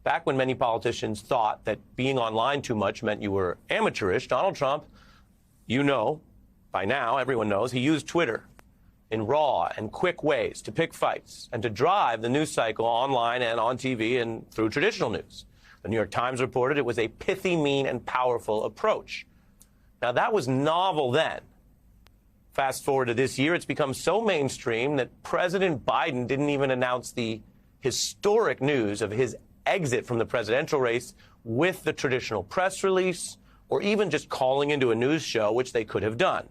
Back when many politicians thought that being online too much meant you were amateurish, Donald Trump, you know, by now, everyone knows, he used Twitter in raw and quick ways to pick fights and to drive the news cycle online and on TV and through traditional news. The New York Times reported it was a pithy, mean, and powerful approach. Now, that was novel then. Fast forward to this year, it's become so mainstream that President Biden didn't even announce the historic news of his exit from the presidential race with the traditional press release or even just calling into a news show, which they could have done.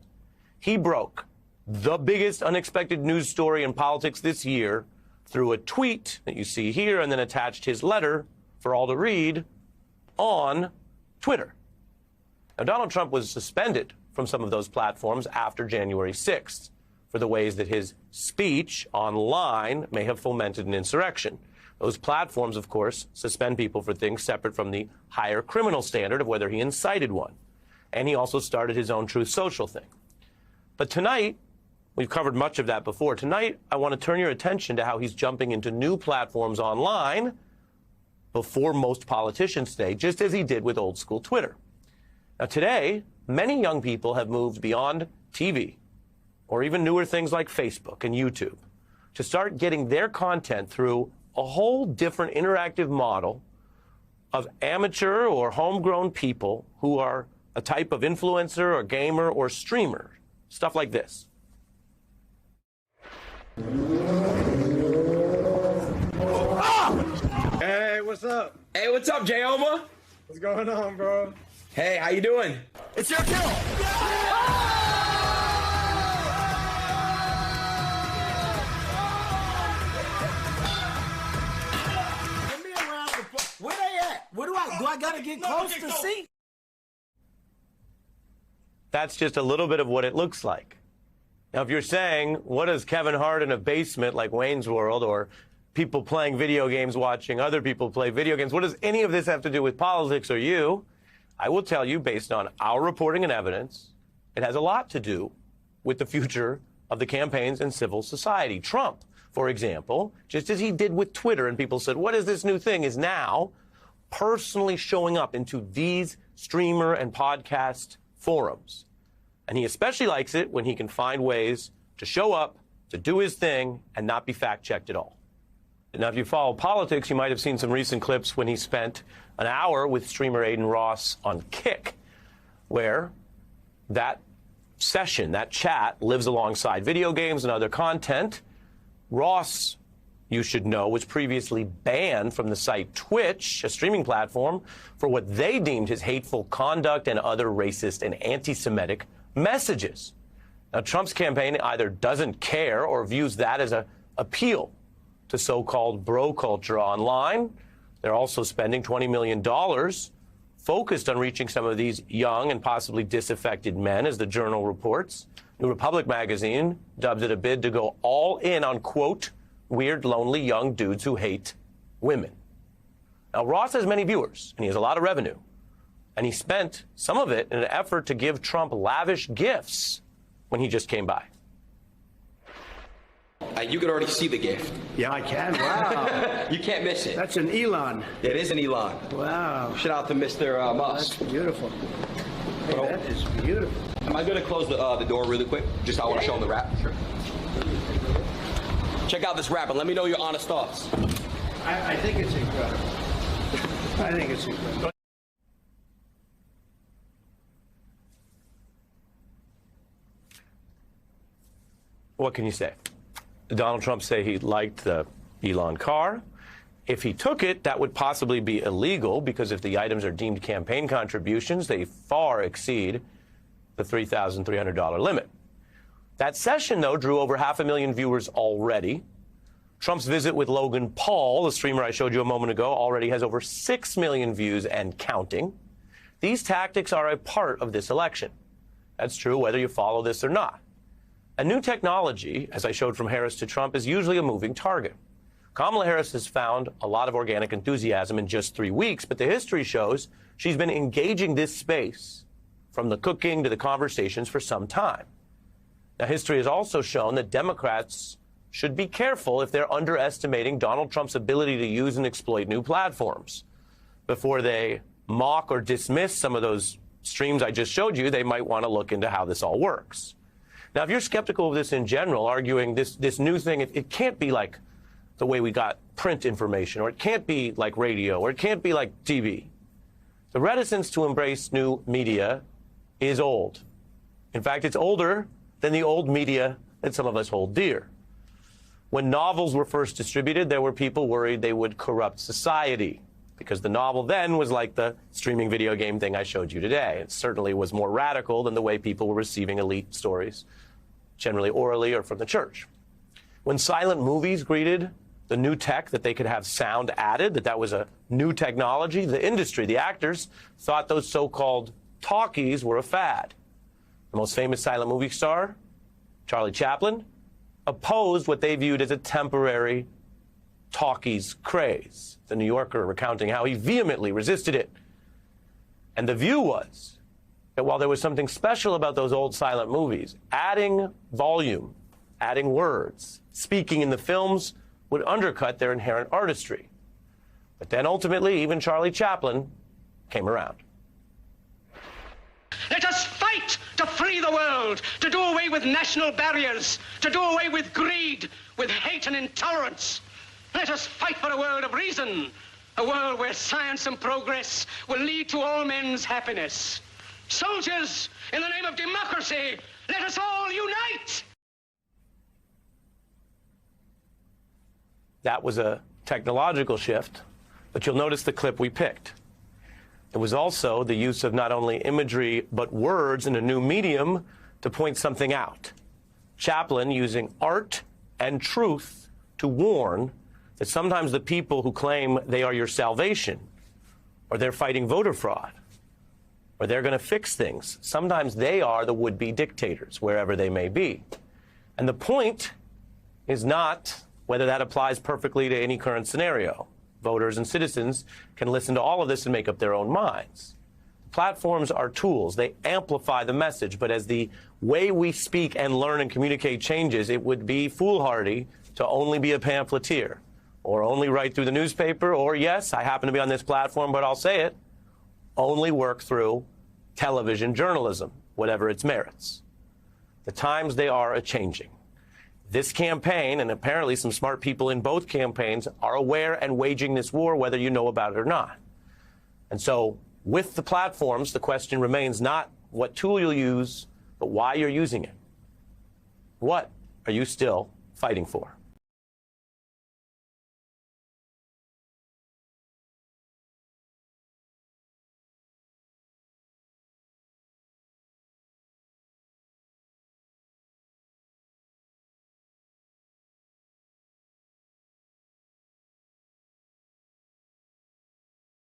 He broke the biggest unexpected news story in politics this year through a tweet that you see here and then attached his letter for all to read on Twitter. Now, Donald Trump was suspended from some of those platforms after January 6th for the ways that his speech online may have fomented an insurrection. Those platforms, of course, suspend people for things separate from the higher criminal standard of whether he incited one. And he also started his own Truth Social thing. But tonight, we've covered much of that before. Tonight, I want to turn your attention to how he's jumping into new platforms online before most politicians today, just as he did with old school Twitter. Now, today, many young people have moved beyond TV or even newer things like Facebook and YouTube to start getting their content through a whole different interactive model of amateur or homegrown people who are a type of influencer or gamer or streamer, stuff like this. Hey, what's up? Hey, what's up, J-Oma? What's going on, bro? Hey, how you doing? It's your kill! Where they at? Where do I gotta get close to see? That's just a little bit of what it looks like. Now, if you're saying, what does Kevin Hart in a basement like Wayne's World or people playing video games watching other people play video games, what does any of this have to do with politics or you? I will tell you, based on our reporting and evidence, it has a lot to do with the future of the campaigns and civil society. Trump, for example, just as he did with Twitter, and people said, what is this new thing, is now personally showing up into these streamer and podcast forums. And he especially likes it when he can find ways to show up, to do his thing, and not be fact-checked at all. Now, if you follow politics, you might have seen some recent clips when he spent an hour with streamer Aiden Ross on Kick, where that session, that chat, lives alongside video games and other content. Ross, you should know, was previously banned from the site Twitch, a streaming platform, for what they deemed his hateful conduct and other racist and anti-Semitic messages. Now, Trump's campaign either doesn't care or views that as an appeal to so-called bro culture online. They're also spending $20 million focused on reaching some of these young and possibly disaffected men, as the Journal reports. New Republic magazine dubs it a bid to go all in on, quote, weird, lonely young dudes who hate women. Now, Ross has many viewers, and he has a lot of revenue. And he spent some of it in an effort to give Trump lavish gifts when he just came by. You can already see the gift. Yeah, I can. Wow. You can't miss it. That's an Elon. It is an Elon. Wow. Shout out to Mr. Musk. That's beautiful. Hey, that is beautiful. Am I going to close the door really quick? Just I want to show them the wrap. Sure. Check out this wrap and let me know your honest thoughts. I think it's incredible. I think it's incredible. What can you say? Donald Trump say he liked the Elon car. If he took it, that would possibly be illegal, because if the items are deemed campaign contributions, they far exceed the $3,300 limit. That session, though, drew over 500,000 viewers already. Trump's visit with Logan Paul, the streamer I showed you a moment ago, already has over 6 million views and counting. These tactics are a part of this election. That's true whether you follow this or not. A new technology, as I showed from Harris to Trump, is usually a moving target. Kamala Harris has found a lot of organic enthusiasm in just 3 weeks, but the history shows she's been engaging this space, from the cooking to the conversations, for some time. Now, history has also shown that Democrats should be careful if they're underestimating Donald Trump's ability to use and exploit new platforms. Before they mock or dismiss some of those streams I just showed you, they might want to look into how this all works. Now, if you're skeptical of this in general, arguing this new thing, it can't be like the way we got print information, or it can't be like radio, or it can't be like TV. The reticence to embrace new media is old. In fact, it's older than the old media that some of us hold dear. When novels were first distributed, there were people worried they would corrupt society, because the novel then was like the streaming video game thing I showed you today. It certainly was more radical than the way people were receiving elite stories, generally orally or from the church. When silent movies greeted the new tech, that they could have sound added, that was a new technology, the industry, the actors, thought those so-called talkies were a fad. The most famous silent movie star, Charlie Chaplin, opposed what they viewed as a temporary talkies craze. The New Yorker recounting how he vehemently resisted it. And the view was that while there was something special about those old silent movies, adding volume, adding words, speaking in the films would undercut their inherent artistry. But then ultimately, even Charlie Chaplin came around. Let us fight to free the world, to do away with national barriers, to do away with greed, with hate and intolerance. Let us fight for a world of reason, a world where science and progress will lead to all men's happiness. Soldiers, in the name of democracy, let us all unite! That was a technological shift, but you'll notice the clip we picked. It was also the use of not only imagery, but words in a new medium to point something out. Chaplin using art and truth to warn that sometimes the people who claim they are your salvation, or they're fighting voter fraud, or they're going to fix things, sometimes they are the would-be dictators, wherever they may be. And the point is not whether that applies perfectly to any current scenario. Voters and citizens can listen to all of this and make up their own minds. Platforms are tools. They amplify the message. But as the way we speak and learn and communicate changes, it would be foolhardy to only be a pamphleteer or only write through the newspaper, or, yes, I happen to be on this platform, but I'll say it, only work through television journalism, whatever its merits. The times, they are a-changing. This campaign, and apparently some smart people in both campaigns, are aware and waging this war, whether you know about it or not. And so with the platforms, the question remains not what tool you'll use, but why you're using it. What are you still fighting for?